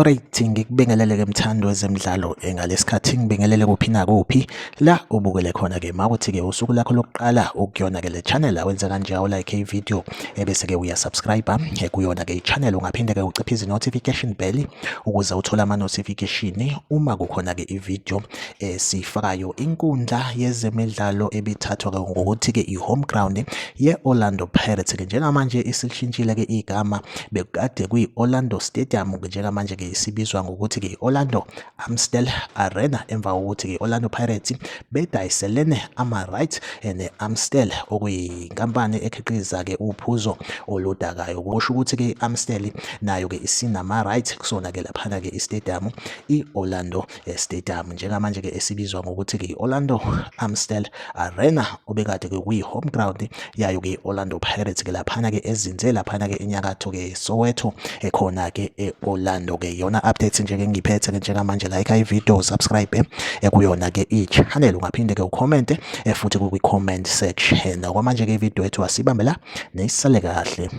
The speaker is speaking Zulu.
Alright, ngikubingelele-ke mthando wezemidlalo ngalesikhathi ngibingelele kuphi nakuphi la ubukele khona-ke mawukuthi-ke usuku lakho lokuqala ukuyona-ke le channel awenze kanje awulike ivideo ebese-ke uyasubscribe kuyona-ke i-channel ungaphinde-ke uciphe notification bell ukuze uthole ama-notification uma kukhona-ke ivideo siyifakayo. Inkundla yezemidlalo ebithathwa-ke ngokuthi-ke i-home ground ye-Orlando Pirates-ke njengamanje isilishintshile-ke igama bekade kuyi-Orlando Stadium njengamanje isibizwa ngokuthi-ke i-Orlando Amstel Arena emva kokuthi-ke i-Orlando Pirates bedayiselene ama-rights ne-Amstel okuyinkampani ekhiqiza-ke uphuzo oludakayo. Kusho ukuthi-ke i-Amstel nayo-ke isinama-rights kusona-ke laphana-ke i-stadium i-Orlando Stadium njengamanje-ke esibizwa ngokuthi-ke i-Orlando Amstel Arena obekade-ke kuyi-home ground yayo-ke i-Orlando Pirates-ke laphana-ke ezinze laphana-ke enyakatho-ke Soweto ekhona-ke e-Orlando-ke iyona update nje-ke ngiphethe-ke njengamanje. Like ivideo, subscribe kuyona-ke i-channel ungaphinde-ke ucommente futhi kwi-comment section. Okwamanje-ke ivideo yethu asibambe la nesisale kahle.